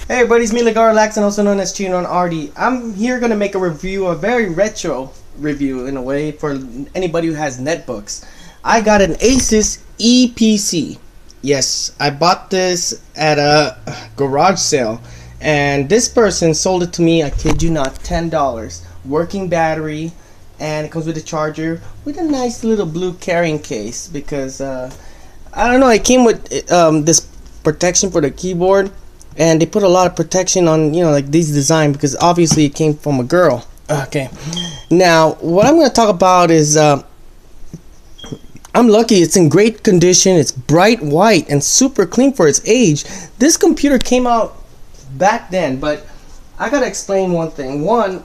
Hey everybody, it's me, Lax, and also known as Chino and Artie. I'm here gonna make a review, a very retro review in a way for anybody who has netbooks. I got an Asus EPC. Yes, I bought this at a garage sale, and this person sold it to me, I kid you not, $10. Working battery, and it comes with a charger with a nice little blue carrying case because I don't know, it came with this protection for the keyboard. And they put a lot of protection on, you know, like these design, because obviously it came from a girl. Okay, now what I'm going to talk about is I'm lucky. It's in great condition. It's bright white and super clean for its age. This computer came out back then, but I gotta explain one thing. One,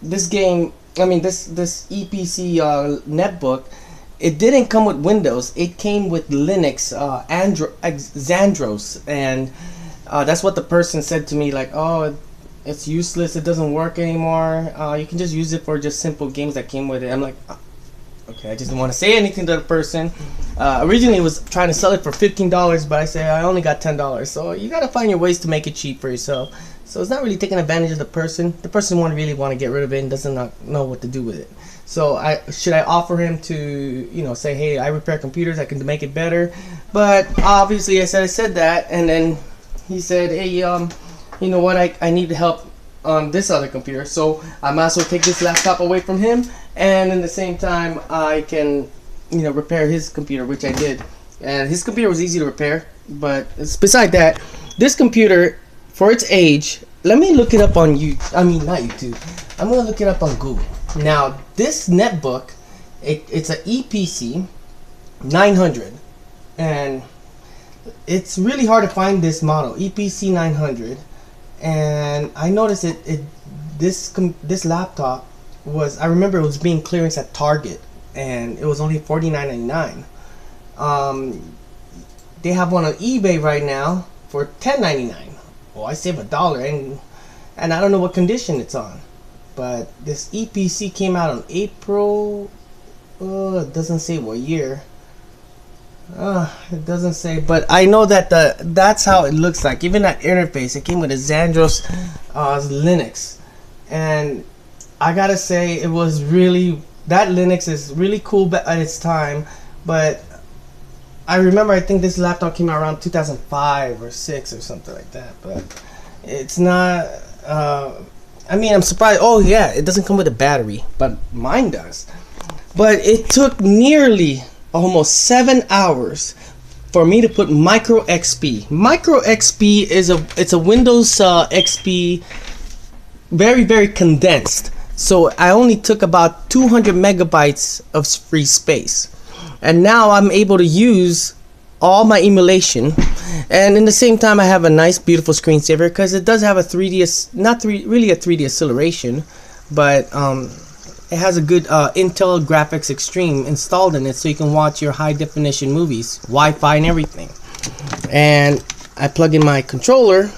this EPC netbook, it didn't come with Windows. It came with Linux, Xandros, and that's what the person said to me. Like, oh, it's useless. It doesn't work anymore. You can just use it for just simple games that came with it. I'm like, okay. I just didn't want to say anything to the person. Originally, it was trying to sell it for $15, but I say I only got $10. So you gotta find your ways to make it cheap for yourself. So it's not really taking advantage of the person. The person really want to get rid of it and doesn't know what to do with it. So should I offer him to, you know, say, hey, I repair computers, I can make it better? But obviously I said that, and then he said, hey, you know what, I need help on this other computer, so I might as well take this laptop away from him, and in the same time I can, you know, repair his computer, which I did. And his computer was easy to repair, but beside that, this computer, for its age, let me look it up on not YouTube. I'm gonna look it up on Google. Now, this netbook, it's an EPC 900, and it's really hard to find this model, EPC 900. And I noticed this laptop was, I remember it was being clearance at Target, and it was only $49.99. They have one on eBay right now for $10.99. Well, I save $1, and I don't know what condition it's on. But this EPC came out in April. It doesn't say what year. It doesn't say, but I know that that's how it looks like. Even that interface, it came with a Xandros Linux, and I gotta say, it was really, that Linux is really cool at its time. But I remember, I think this laptop came out around 2005 or 6 or something like that. But it's not. I mean, I'm surprised. Oh yeah, it doesn't come with a battery, but mine does. But it took nearly almost 7 hours for me to put Micro XP. Micro XP is a Windows XP, very condensed. So I only took about 200 megabytes of free space, and now I'm able to use all my emulation, and in the same time I have a nice beautiful screensaver, because it does have a 3D, really a 3D acceleration, but it has a good Intel Graphics Extreme installed in it, so you can watch your high definition movies, Wi-Fi and everything. And I plug in my controller,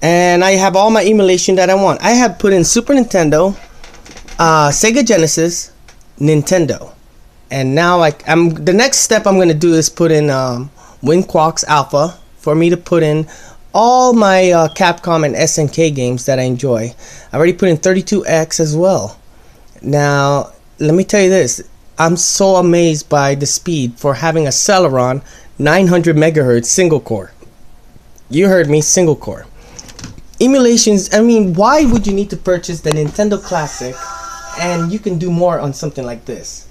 and I have all my emulation that I want. I have put in Super Nintendo, Sega Genesis, Nintendo. And now the next step I'm going to do is put in WinQuax Alpha for me to put in all my Capcom and SNK games that I enjoy. I already put in 32X as well. Now, let me tell you this. I'm so amazed by the speed for having a Celeron 900 megahertz single core. You heard me, single core. Emulations, I mean, why would you need to purchase the Nintendo Classic and you can do more on something like this?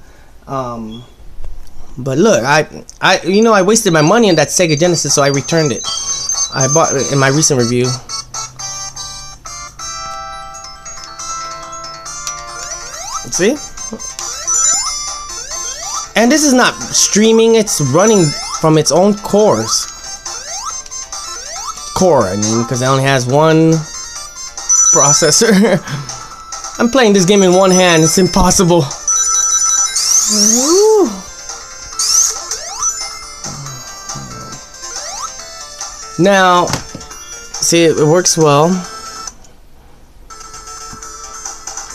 But look, I wasted my money on that Sega Genesis, so I returned it. I bought it in my recent review. See? And this is not streaming, it's running from its own core, I mean, because it only has one processor. I'm playing this game in one hand, it's impossible. Woo. Now, see, it works well.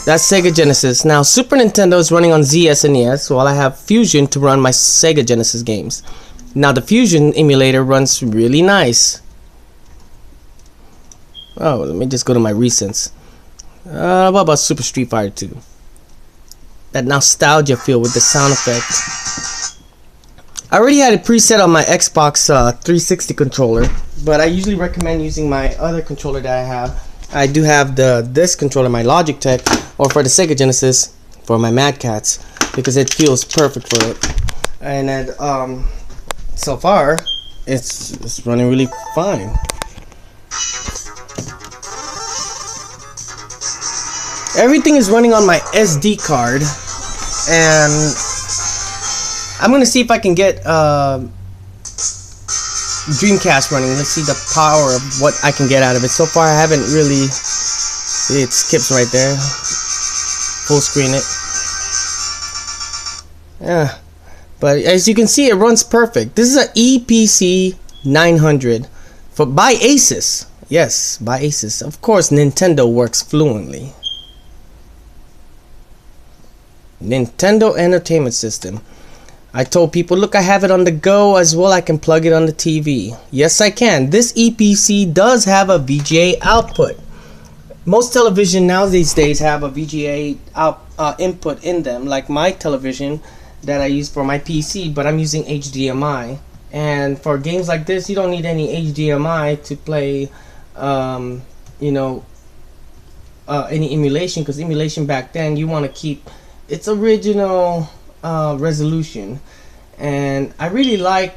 That's Sega Genesis. Now, Super Nintendo is running on ZSNES, while I have Fusion to run my Sega Genesis games. Now, the Fusion emulator runs really nice. Oh, let me just go to my recents. What about Super Street Fighter 2? That nostalgia feel with the sound effect. I already had it preset on my Xbox 360 controller, but I usually recommend using my other controller that I have. I do have this controller, my Logitech, or for the Sega Genesis, for my Mad Cats, because it feels perfect for it. And then, so far, it's running really fine. Everything is running on my SD card, and I'm gonna see if I can get Dreamcast running. Let's see the power of what I can get out of it. So far I haven't really. See, it skips right there. Full screen it. Yeah, but as you can see, it runs perfect. This is an EPC 900 by Asus. Yes, by Asus. Of course, Nintendo works fluently. Nintendo Entertainment System. I told people, look, I have it on the go as well. I can plug it on the TV. Yes, I can. This EPC does have a VGA output. Most television now these days have a VGA input in them, like my television that I use for my PC, but I'm using HDMI. And for games like this, you don't need any HDMI to play, you know, any emulation, because emulation back then, you want to keep its original resolution. And I really like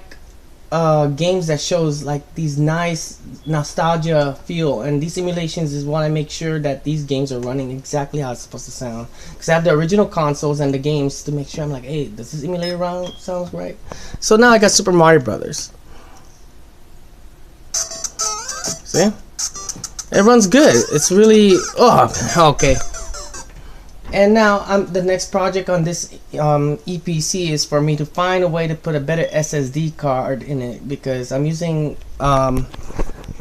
games that shows like these nice nostalgia feel, and these simulations is what I make sure that these games are running exactly how it's supposed to sound, because I have the original consoles and the games to make sure I'm like, hey, does this emulator sounds right? So now I got Super Mario Brothers. See, it runs good. It's really okay. And now the next project on this EPC is for me to find a way to put a better SSD card in it, because I'm using my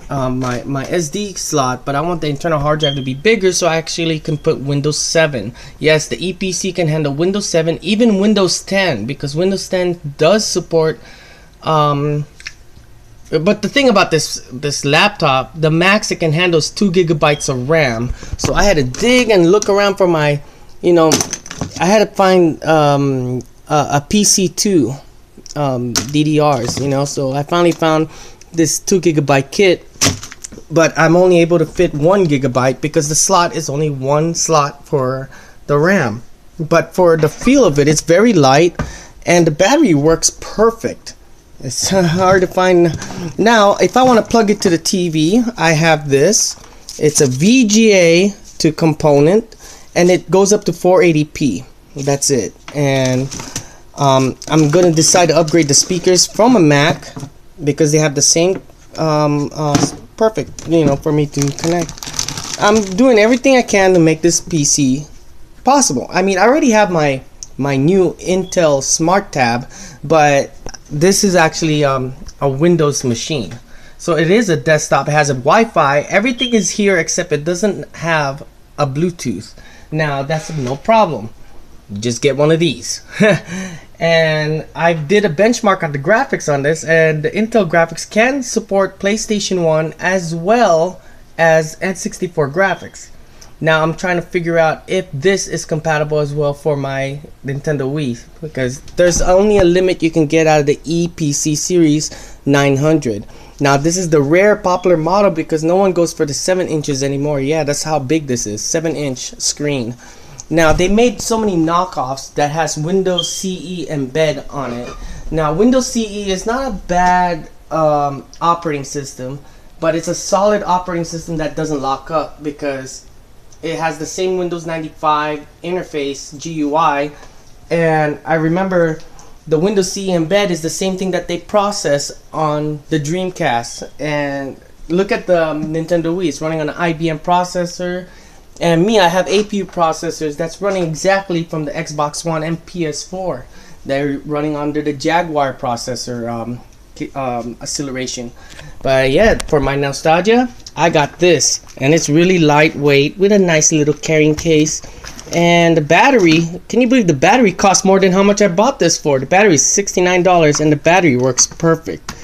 SD slot, but I want the internal hard drive to be bigger so I actually can put Windows 7. Yes, the EPC can handle Windows 7, even Windows 10, because Windows 10 does support. But the thing about this laptop, the max it can handle is 2 gigabytes of RAM. So I had to dig and look around for my, you know, I had to find a PC2 DDRs, you know. So I finally found this 2 gigabyte kit, but I'm only able to fit 1 gigabyte because the slot is only one slot for the RAM. But for the feel of it, it's very light, and the battery works perfect. It's hard to find. Now, if I want to plug it to the TV, I have this. It's a VGA to component, and it goes up to 480p. That's it. And I'm going to decide to upgrade the speakers from a Mac because they have the same perfect, you know, for me to connect. I'm doing everything I can to make this PC possible. I mean, I already have my new Intel Smart Tab, but this is actually a Windows machine. So it is a desktop. It has a Wi-Fi. Everything is here except it doesn't have a Bluetooth. Now that's no problem. Just get one of these. And I did a benchmark on the graphics on this, and the Intel graphics can support PlayStation 1 as well as N64 graphics. Now I'm trying to figure out if this is compatible as well for my Nintendo Wii, because there's only a limit you can get out of the EPC series 900. Now this is the rare popular model because no one goes for the 7 inches anymore. Yeah, that's how big this is, 7-inch screen. Now they made so many knockoffs that has Windows CE embed on it. Now Windows CE is not a bad operating system, but it's a solid operating system that doesn't lock up because it has the same Windows 95 interface GUI, and I remember the Windows CE embed is the same thing that they process on the Dreamcast. And look at the Nintendo Wii, it's running on an IBM processor, and I have APU processors that's running exactly from the Xbox One and PS4. They're running under the Jaguar processor acceleration. But yeah, for my nostalgia, I got this, and it's really lightweight with a nice little carrying case. And the battery, can you believe the battery costs more than how much I bought this for? The battery is $69 and the battery works perfect.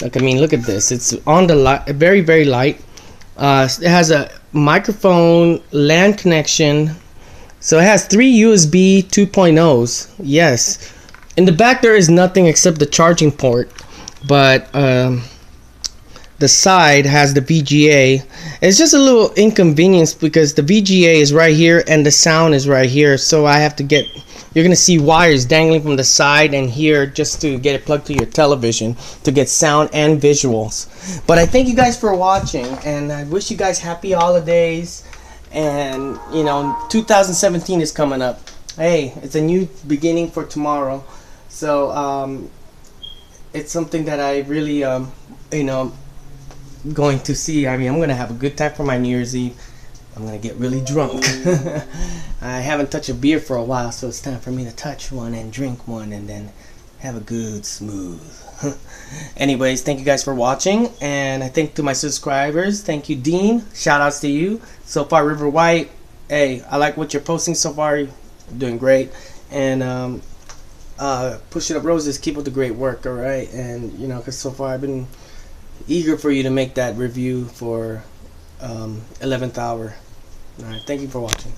Like, I mean, look at this, it's on the light, very light. It has a microphone, LAN connection. So it has 3 USB 2.0s. Yes. In the back there is nothing except the charging port. But the side has the VGA. It's just a little inconvenience because the VGA is right here and the sound is right here. So I have to get, you're going to see wires dangling from the side and here just to get it plugged to your television to get sound and visuals. But I thank you guys for watching, and I wish you guys happy holidays. And you know, 2017 is coming up. Hey, it's a new beginning for tomorrow. So it's something that I really you know, going to see. I mean, I'm gonna have a good time for my New Year's Eve. I'm gonna get really drunk. I haven't touched a beer for a while, so it's time for me to touch one and drink one and then have a good smooth. Anyways, thank you guys for watching, and I thank to my subscribers. Thank you, Dean. Shout outs to you. So far, River White. Hey, I like what you're posting so far. You're doing great. And Push It Up Roses, keep up the great work. All right, and you know, because so far I've been eager for you to make that review for 11th hour. All right, thank you for watching.